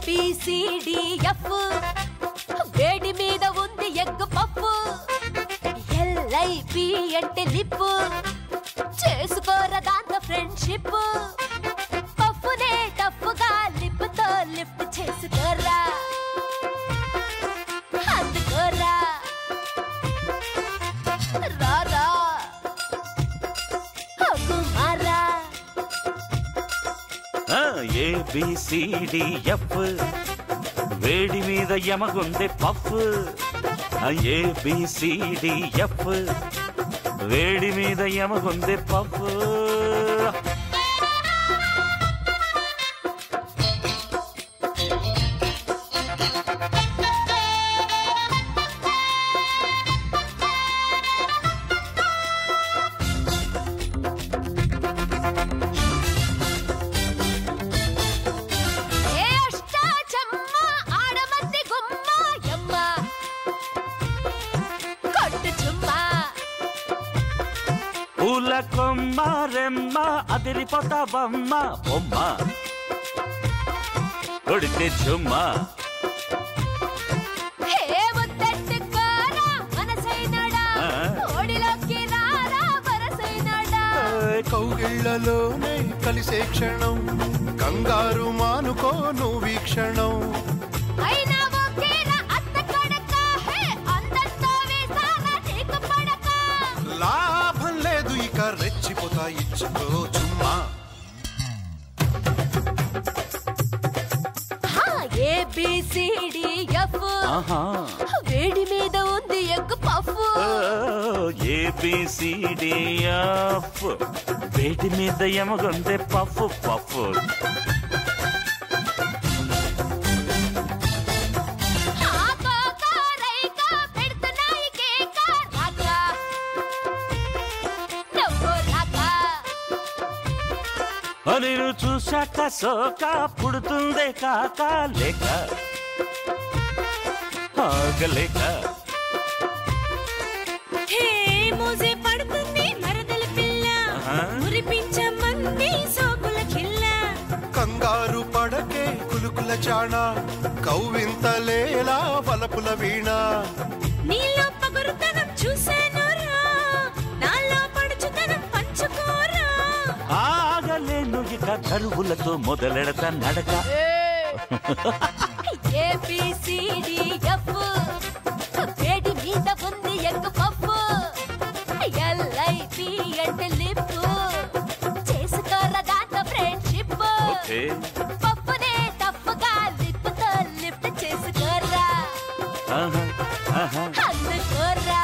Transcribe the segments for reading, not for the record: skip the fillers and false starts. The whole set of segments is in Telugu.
ABCDF వేడి మీద ఉంది ఎగ్ పప్పు LIP అంటే లిప్పు చేసుకోరా దాంతో ఫ్రెండ్షిప్ పప్పునే టఫ్గా లిప్తో లిఫ్ట్ చేసుకోరా అందుకోరా రారా కుమారా ABCDF వేడి మీద యమగుండే పఫ్ ABCDF వేడి మీద యమగుండే పఫ్ కొమ్మారెమ్మ అదిరిపోతావమ్మ బొమ్మ కొడితే చుమ్మ కౌగిళ్లలోనే కలిసే క్షణం కంగారు మానుకో నువ్వు వీక్షణం లాభం లేదు ఇక రెచ్చిపోతా ఇచ్చుకో చుమ్మా ABCDF వేడి మీద ఉంది ఎగ్ పఫ్ ABCDF వేడి మీద యమగుండే పఫ్ పఫ్ నేను చూశాక సోక పుడుతుందే కాక లేక ఆగలేక మోజే పడుతుంది మరదల పిల్ల మురిపించమంది సోకుల కిల్ల కంగారు పడకే కులుకుల చాణ కౌవింతలేలా వలపుల వీణ నీలో పగురుతనం చూసానురా నాలో పడుచుతనం పంచుకోరా ఆగలేను ఇక కరువులతో మొదలెడతా నడక ABCDF వేడి మీద ఉంది ఎగ్ పప్పు LIP అంటే లిప్పు చేసుకోరా దాంతో ఫ్రెండ్షిప్ పప్పునే టఫ్గా లిప్తో లిఫ్ట్ చేసుకోరా అందుకోరా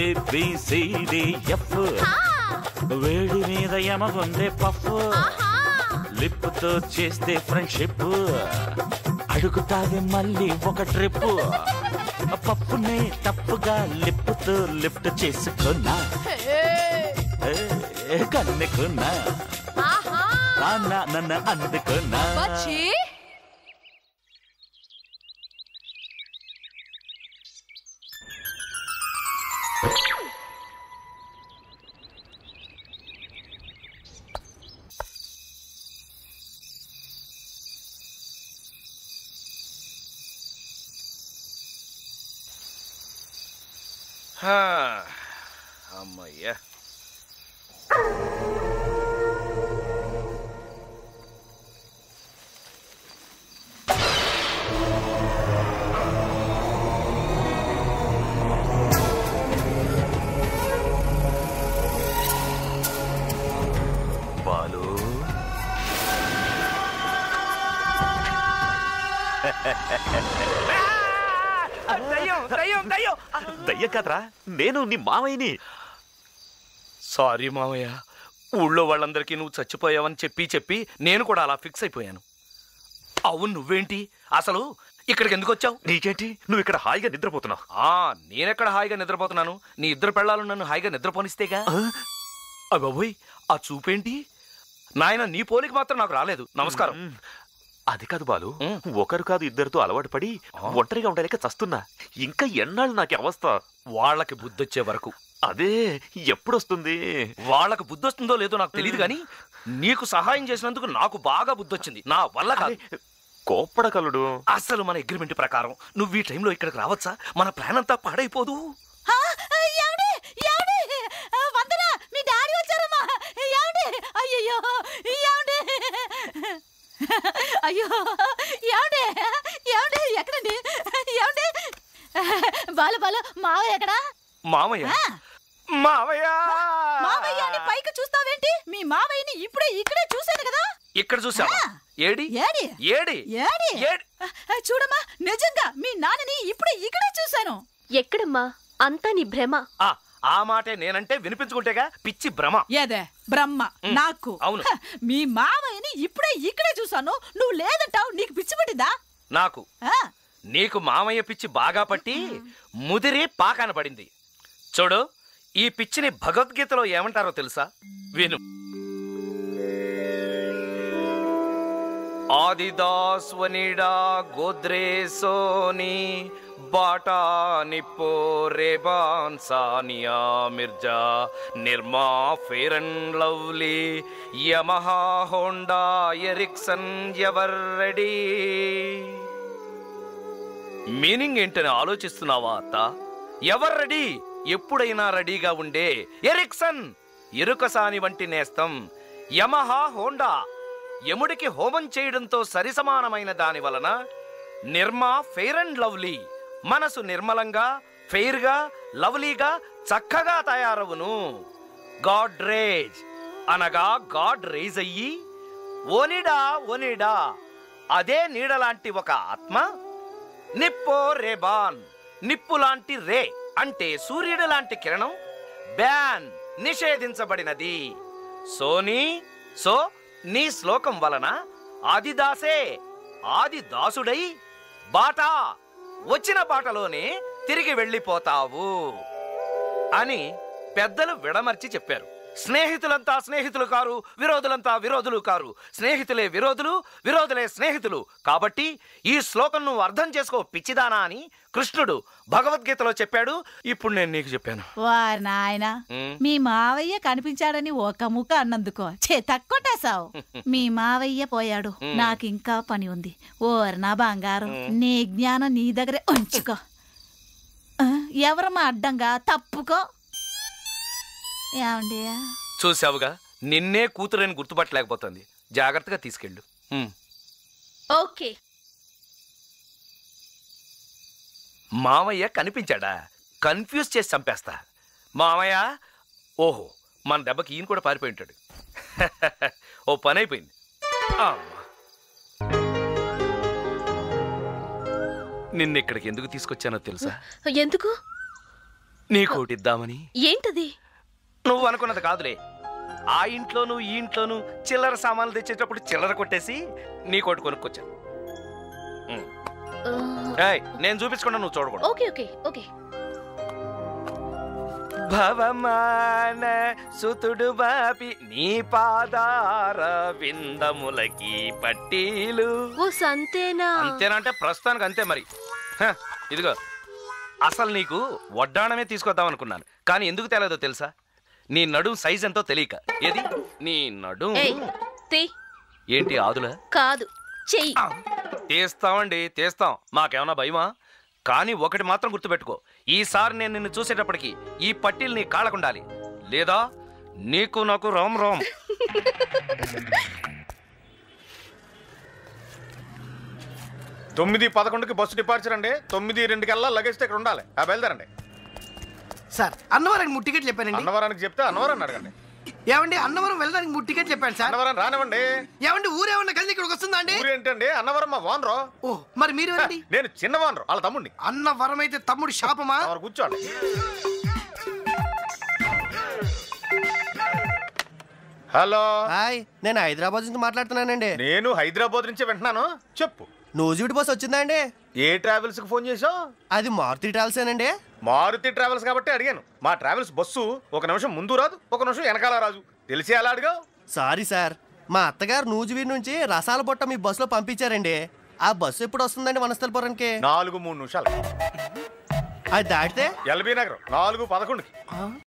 ABCDF వేడి మీద యమగుండే పఫ్ లిప్పుతో చేస్తే ఫ్రెండ్షిప్ అడుగుతాది మళ్ళీ ఒక ట్రిప్ పప్పునే టప్పుగా లిప్పుతో లిఫ్ట్ చేసుకున్నా కన్నుకున్నా నన్ను అందుకున్నా అమ్మయ్యా బాలు దయ్యం కదరా నేను నీ మావయ్యని సారీ మావయ్య ఊళ్ళో వాళ్ళందరికీ నువ్వు చచ్చిపోయావని చెప్పి నేను కూడా అలా ఫిక్స్ అయిపోయాను అవును నువ్వేంటి అసలు ఇక్కడికి ఎందుకు వచ్చావు నీకేంటి నువ్వు ఇక్కడ హాయిగా నిద్రపోతున్నావు నేనెక్కడ హాయిగా నిద్రపోతున్నాను నీ ఇద్దరు పెళ్ళాలు నన్ను హాయిగా నిద్రపోనిస్తేగా అబ్బాబోయ్ ఆ చూపేంటి నాయన నీ పోలికి మాత్రం నాకు రాలేదు నమస్కారం అది కాదు బాలు, ఒకరు కాదు ఇద్దరితో అలవాటు పడి ఒంటరిగా ఉండలేక చస్తున్నా. ఇంకా ఎన్నాళ్ళు నాకు అవస్థ? వాళ్ళకి బుద్ధొచ్చే వరకు. అదే ఎప్పుడొస్తుంది? వాళ్ళకి బుద్ధొస్తుందో లేదో నాకు తెలియదు కానీ నీకు సహాయం చేసినందుకు నాకు బాగా బుద్ధొచ్చింది. నా వల్ల కాదు. కోప్పడకలుడు. అసలు మన అగ్రిమెంట్ ప్రకారం నువ్వు ఈ టైంలో ఇక్కడికి రావచ్చా? మన ప్లాన్ అంతా పాడైపోదు. మీ డాడీ వచ్చారమ్మా. అయ్యో అయ్యో ఎక్కడండి? బాలు మావయ్య ఎక్కడా? మామయ్య మావయ్య అని పైకి చూస్తావేంటి? మీ మావయ్యని ఇప్పుడే ఇక్కడే చూశాను కదా. ఇక్కడ చూసావా? ఏడి చూడమ్మా, నిజంగా మీ నాన్నని ఇప్పుడే ఇక్కడే చూశాను. ఎక్కడమ్మా? అంతా నీ భ్రమ. ఆ మాటే నేనంటే వినిపించుకుంటేగా పిచ్చి భ్రమ. ఏదే బ్రహ్మ నాకు? అవును. మీ మావయ్యని ఇప్పుడే ఇక్కడే చూశాను. నువ్వు లేదంటావు. నీకు పిచ్చి పట్టిందా? నాకు నీకు మామయ్య పిచ్చి బాగా పట్టి ముదిరి పాకాన పడింది. చూడు, ఈ పిచ్చిని భగవద్గీతలో ఏమంటారో తెలుసా? విను. ఆదిదాస్వనిడా Godrej Sony Bata Nippo Ray Ban Sania Mirza Nirma fair and lovely Yamaha Honda Ericsson ever ready. Meaning ఏంటని ఆలోచిస్తున్నావా అత్త? Ever ready? ఎప్పుడైనా రెడీగా ఉండే ఎరిక్సన్ ఎరుకసాని వంటి నేస్తం. యమహా హోండా యముడికి హోమం చేయడంతో సరిసమానమైన దాని వలన నిర్మా ఫెయిర్ అండ్ లవ్లీ మనసు నిర్మలంగా, ఫెయిర్గా, లవ్లీగా, చక్కగా తయారవును. గాడ్రేజ్ అనగా గాడ్ రేజ్ అయ్యి ఓనిడా అదే నీడలాంటి ఒక ఆత్మ. నిప్పో రేబాన్ నిప్పు లాంటి రే అంటే సూర్యుడు లాంటి కిరణం. బ్యాన్ నిషేధించబడినది. సో నీ శ్లోకం వలన ఆదిదాసే ఆదిదాసుడై బాటా వచ్చిన బాటలోనే తిరిగి వెళ్ళిపోతావు అని పెద్దలు విడమర్చి చెప్పారు. స్నేహితులంతా స్నేహితులు కారు, విరోధులంతా విరోధులు కారు. స్నేహితులే విరోధులు, విరోధులే స్నేహితులు. కాబట్టి ఈ శ్లోకం నువ్వు అర్థం చేసుకో పిచ్చిదానా అని కృష్ణుడు భగవద్గీతలో చెప్పాడు. ఇప్పుడు నేను నీకు చెప్పాను. వారి నాయన, మీ మావయ్య కనిపించాడని ఒక ముక్క అన్నందుకో తక్కువటేసావు. మీ మావయ్య పోయాడు, నాకు ఇంకా పని ఉంది. ఓరి నా బంగారం, నీ జ్ఞానం నీ దగ్గరే ఉంచుకో. ఎవరమ్మా అడ్డంగా? తప్పుకో. చూసావుగా, నిన్నే కూతురని గుర్తుపట్టలేకపోతుంది. జాగ్రత్తగా తీసుకెళ్ళు. ఓకే. మామయ్య కనిపించాడా? కన్ఫ్యూజ్ చేసి చంపేస్తా. మామయ్య, ఓహో, మన దెబ్బకి ఈయన కూడా పారిపోయి ఉంటాడు. ఓ పని అయిపోయింది. నిన్నిక్కడికి ఎందుకు తీసుకొచ్చానో తెలుసా? ఎందుకు? నీకోటి ఇద్దామని. ఏంటది? నువ్వు అనుకున్నది కాదులే. ఆ ఇంట్లోనూ ఈ ఇంట్లోనూ చిల్లర సామాన్లు తెచ్చేటప్పుడు చిల్లర కొట్టేసి నీకోటి కొనుక్కొచ్చాను. నేను చూపించకుండా నువ్వు చూడకూడదు. Okay okay okay. భవమాన సుతుడు బాపి నీ పాదార విందములకి పట్టీలు. అంతేనా? అంతేనంటే ప్రస్తుతానికి అంతే. మరి ఇదిగో, అసలు నీకు వడ్డాణమే తీసుకొద్దాం అనుకున్నాను, కానీ ఎందుకు తెలియదో తెలుసా? నీ నడుం సైజ్ ఎంతో తెలియక. ఏది నీ నడుం? ఏంటి ఆదులా? కాదు, చెయ్యి. తీస్తామండి, తీస్తాం. మాకేమన్నా భయమా? కానీ ఒకటి మాత్రం గుర్తుపెట్టుకో, ఈసారి నేను నిన్ను చూసేటప్పటికి ఈ పట్టీలు నీ కాళ్ళకుండాలి, లేదా నీకు నాకు రామ్ రామ్. తొమ్మిది 11కి బస్సు డిపార్చర్ అండి. 9:02 లగేజ్ ఇక్కడ ఉండాలి. బయలుదేరండి సార్. అన్నవరానికి 3 టికెట్లు చెప్పానండి. అన్నవరానికి చెప్తే అన్నవరం అడగండి. ఏమండి, అన్నవరం వెళ్ళడానికి 3 టికెట్లు చెప్పాను సార్. అన్నవరం రానివ్వండి. ఏమండి, ఊరేమన్నా కలిసి ఇక్కడికి వస్తుందా అండి? ఊరేంటండి, అన్నవరం మా వానరు. ఓ, మరి మీరు వెళ్ళండి. నేను చిన్న వానరు, వాళ్ళ తమ్ముడిని. అన్నవరం అయితే తమ్ముడు శాపమా? కూర్చోండి. హలో, హాయ్, నేను హైదరాబాద్ నుంచి మాట్లాడుతున్నానండి. నేను హైదరాబాద్ నుంచి వింటున్నాను. చెప్పు. నూజివీడు బస్ వచ్చిందా అండి? ఏ ట్రావెల్స్ కి ఫోన్ చేసావు? అది మారుతి ట్రావెల్స్ ఏనండి. మారుతి ట్రావెల్స్ కాబట్టి అడిగాను. మా ట్రావెల్స్ బస్సు ఒక నిమిషం ముందు రాదు, ఒక నిమిషం వెనకాల రాదు. తెలిసి ఎలా అడిగావు? సారీ సార్, మా అత్తగారు నూజివీడు నుంచి రసాల బుట్ట మీ బస్సులో పంపించారండి. ఆ బస్సు ఎప్పుడు వస్తుందండి వనస్థలపురానికి? 4:03 నిమిషాలు. అది దాటితే ఎల్బీ నగర్ 4:11.